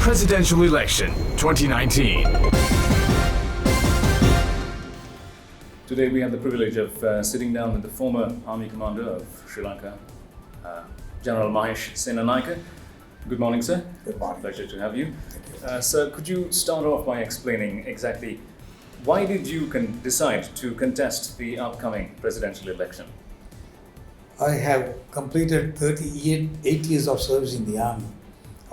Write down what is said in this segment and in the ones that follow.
Presidential Election 2019. Today we have the privilege of sitting down with the former Army Commander of Sri Lanka, General Mahesh Senanayake. Good morning, sir. Good morning. Pleasure to have you. Sir, could you start off by explaining exactly why did you decide to contest the upcoming presidential election? I have completed 38 years of service in the Army.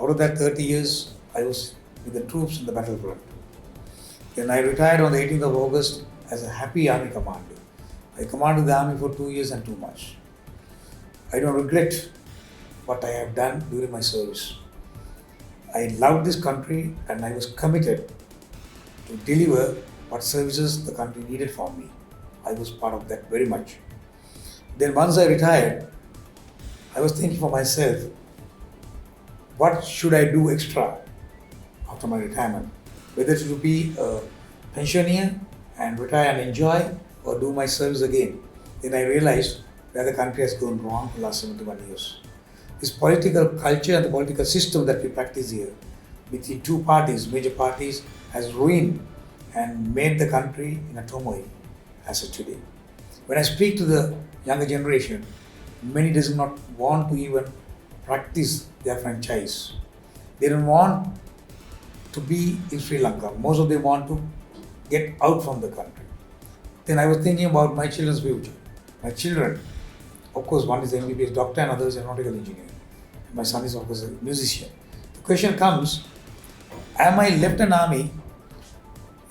Out of that 30 years, I was with the troops in the battlefront. Then I retired on the 18th of August as a happy Army commander. I commanded the Army for 2 years and 2 months. I don't regret what I have done during my service. I loved this country and I was committed to deliver what services the country needed from me. I was part of that very much. Then once I retired, I was thinking for myself, what should I do extra after my retirement? Whether to be a pensioner and retire and enjoy or do my service again. Then I realized where the country has gone wrong for the last 71 years. This political culture and the political system that we practice here between two parties, major parties, has ruined and made the country in a turmoil as of today. When I speak to the younger generation, many does not want to even practice their franchise. They don't want to be in Sri Lanka. Most of them want to get out from the country. Then I was thinking about my children's future. My children, of course, one is an MBBS doctor and other is a nautical engineer. My son is, of course, a musician. The question comes, am I left an army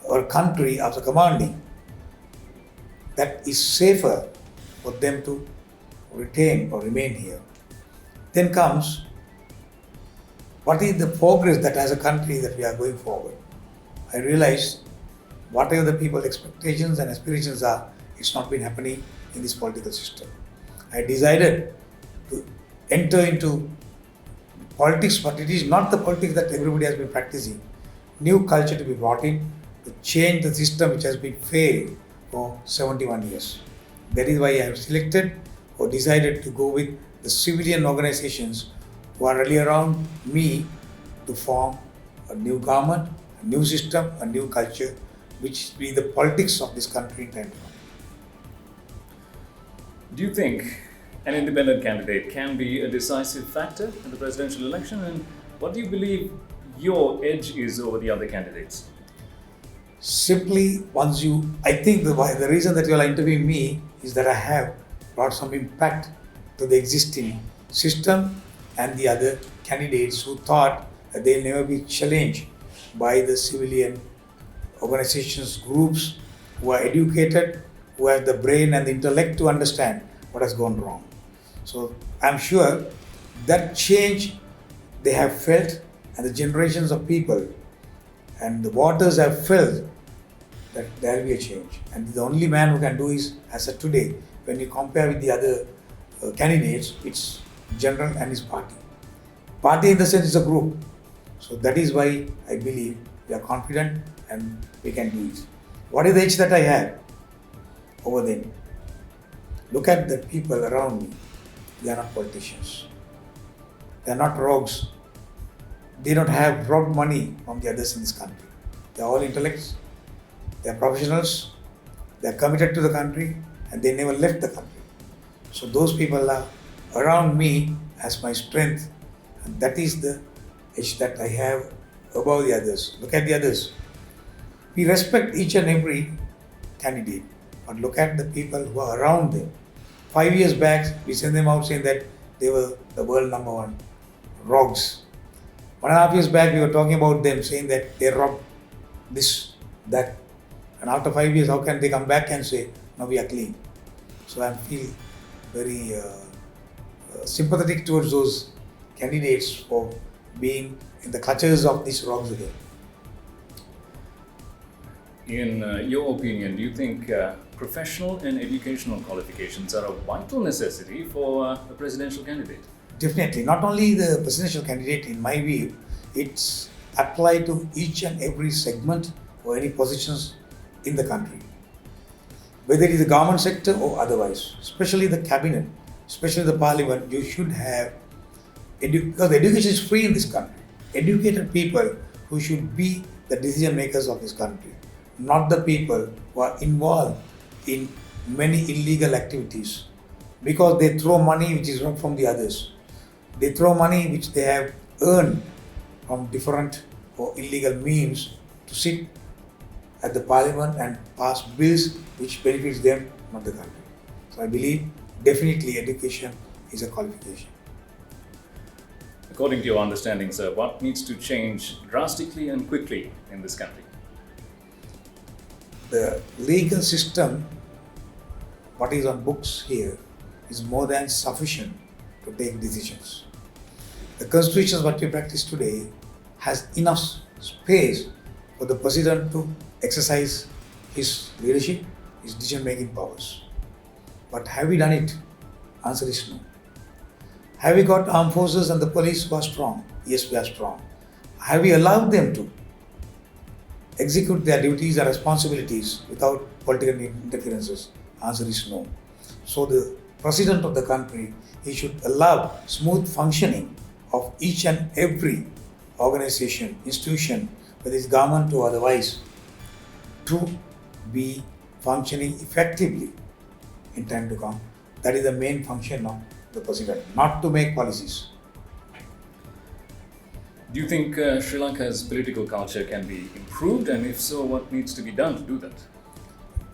or country after commanding that is safer for them to retain or remain here? Then comes, what is the progress that as a country that we are going forward? I realized whatever the people's expectations and aspirations are, it's not been happening in this political system. I decided to enter into politics, but it is not the politics that everybody has been practicing. New culture to be brought in to change the system which has been failed for 71 years. That is why I have selected or decided to go with the civilian organizations who are really around me to form a new government, a new system, a new culture, which will be the politics of this country in time to come. Do you think an independent candidate can be a decisive factor in the presidential election? And what do you believe your edge is over the other candidates? Simply, I think the reason that you are interviewing me is that I have brought some impact to the existing system and the other candidates who thought that they'll never be challenged by the civilian organizations, groups who are educated, who have the brain and the intellect to understand what has gone wrong. So I'm sure that change they have felt, and the generations of people and the voters have felt that there will be a change. And the only man who can do is, as of today, when you compare with the other candidates, it's general and his party. Party in the sense is a group. So that is why I believe we are confident and we can do it. What is the edge that I have over them? Look at the people around me. They are not politicians. They are not rogues. They don't have robbed money from the others in this country. They are all intellects. They are professionals. They are committed to the country and they never left the country. So those people are around me as my strength, and that is the edge that I have above the others. Look at the others. We respect each and every candidate, but look at the people who are around them. 5 years back, we sent them out saying that they were the world #1 rogues. 1.5 years back, we were talking about them saying that they robbed this, that. And after 5 years, how can they come back and say, now we are clean? So I feel very sympathetic towards those candidates for being in the clutches of these rogues again. In your opinion, do you think professional and educational qualifications are a vital necessity for a presidential candidate? Definitely. Not only the presidential candidate, in my view, it's applied to each and every segment or any positions in the country. Whether it is the government sector or otherwise, especially the cabinet, especially the parliament, you should have, because the education is free in this country. educated people who should be the decision makers of this country, not the people who are involved in many illegal activities because they throw money which is not from the others. They throw money which they have earned from different or illegal means to sit at the parliament and pass bills which benefits them, not the country. So I believe definitely education is a qualification. According to your understanding, sir, what needs to change drastically and quickly in this country? The legal system, what is on books here, is more than sufficient to take decisions. The constitution what we practice today has enough space for the president to exercise his leadership, his decision-making powers. But have we done it? Answer is no. Have we got armed forces and the police who are strong? Yes, we are strong. Have we allowed them to execute their duties and responsibilities without political interferences? Answer is no. So the president of the country, he should allow smooth functioning of each and every organization, institution, whether it's government or otherwise, to be functioning effectively in time to come. That is the main function of the president, not to make policies. Do you think Sri Lanka's political culture can be improved, and if so, what needs to be done to do that?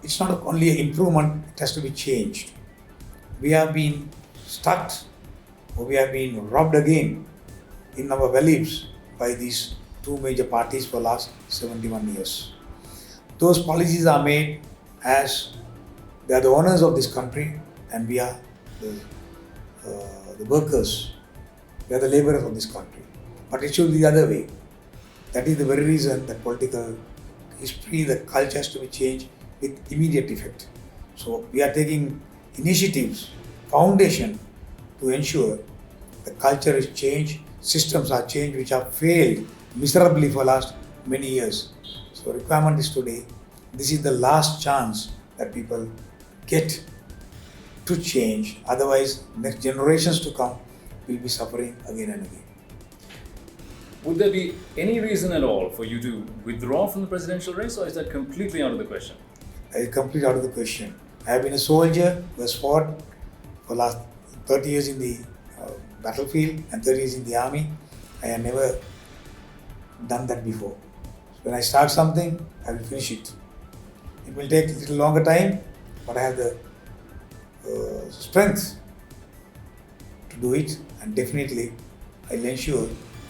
It's not only an improvement, it has to be changed. We have been stuck, or we have been robbed again in our values by these two major parties for the last 71 years. Those policies are made as they are the owners of this country and we are the workers, we are the laborers of this country. But it should be the other way. That is the very reason that political history, the culture has to be changed with immediate effect. So we are taking initiatives, foundation to ensure the culture is changed, systems are changed which have failed miserably for last many years. So requirement is today, this is the last chance that people get to change, otherwise next generations to come will be suffering again and again. Would there be any reason at all for you to withdraw from the presidential race, or is that completely out of the question? That is completely out of the question. I have been a soldier who has fought for last 30 years in the battlefield and 30 years in the army. I have never done that before. So when I start something, I will finish it. It will take a little longer time, but I have the strength to do it, and definitely I will ensure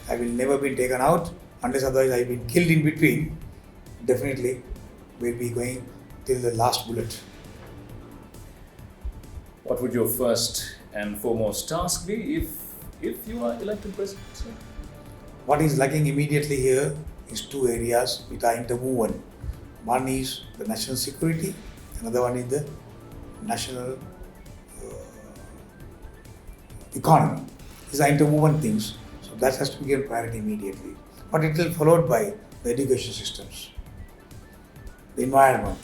I will never be taken out unless otherwise I have been killed in between. Definitely will be going till the last bullet. What would your first and foremost task be if you are elected president, sir? What is lacking immediately here is two areas which are interwoven. One is the national security, another one is the national economy. These are interwoven things, so that has to be given priority immediately. But it will be followed by the education systems, the environment,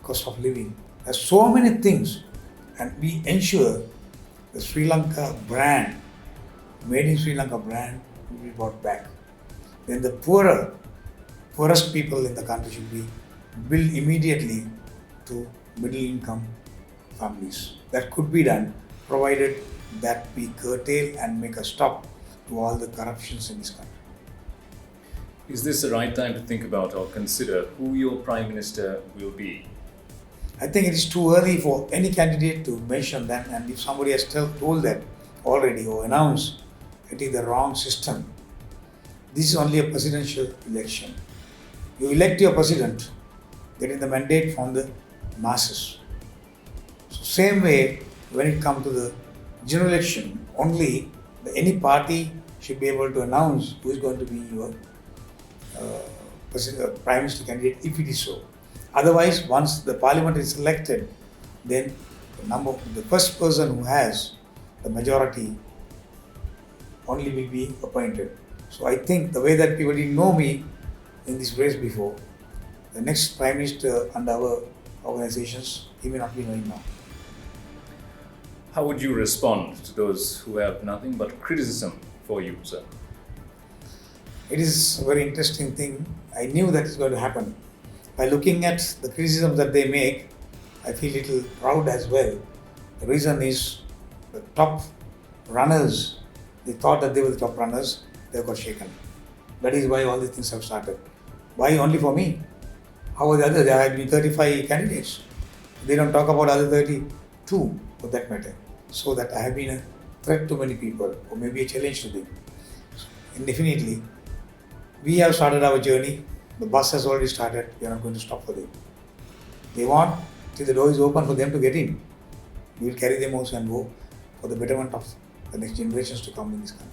cost of living. There are so many things, and we ensure the Sri Lanka brand, made in Sri Lanka brand, will be brought back. Then the poorest people in the country should be billed immediately to middle income families. That could be done provided that we curtail and make a stop to all the corruptions in this country. Is this the right time to think about or consider who your Prime Minister will be? I think it is too early for any candidate to mention that, and if somebody has told that already or announced, it is the wrong system. This is only a presidential election. You elect your president, getting the mandate from the masses. So same way, when it comes to the general election, only any party should be able to announce who is going to be your Prime Minister candidate if it is so. Otherwise, once the parliament is elected, then the first person who has the majority only will be appointed. So I think the way that people didn't know me in this race before, the next Prime Minister under our organizations, he may not be knowing now. How would you respond to those who have nothing but criticism for you, sir? It is a very interesting thing. I knew that is going to happen. By looking at the criticisms that they make, I feel a little proud as well. The reason is the top runners, they thought that they were the top runners, they got shaken. That is why all these things have started. Why only for me? How are the others? There have been 35 candidates. They don't talk about other 32 for that matter. So that I have been a threat to many people or maybe a challenge to them. And definitely, we have started our journey. The bus has already started. We are not going to stop for them. They want till the door is open for them to get in. We will carry them also and go for the betterment of the next generations to come in this country.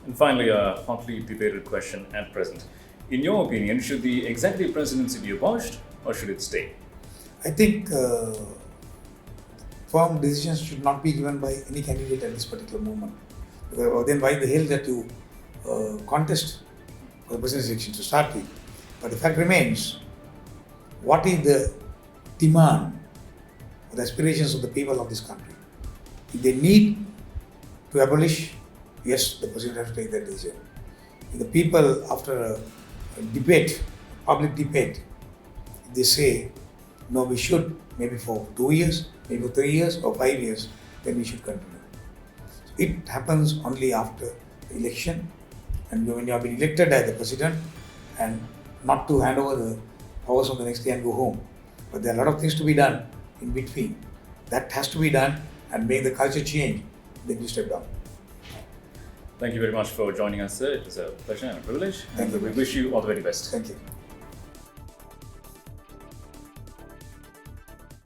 And finally, a hotly debated question at present. In your opinion, should the executive presidency be abolished or should it stay? I think firm decisions should not be given by any candidate at this particular moment. Because then why the hell that you contest for the president's election to start with? But the fact remains, what is the demand or the aspirations of the people of this country? If they need to abolish, yes, the president has to take that decision. If the people, after a debate, public debate, if they say, no, we should, maybe for 2 years, maybe for 3 years or 5 years, then we should continue. So it happens only after the election and when you have been elected as the president and not to hand over the powers on the next day and go home. But there are a lot of things to be done in between. That has to be done and make the culture change, then you step down. Thank you very much for joining us, sir. It was a pleasure and a privilege. Thank you we very wish you all the very best. Thank you.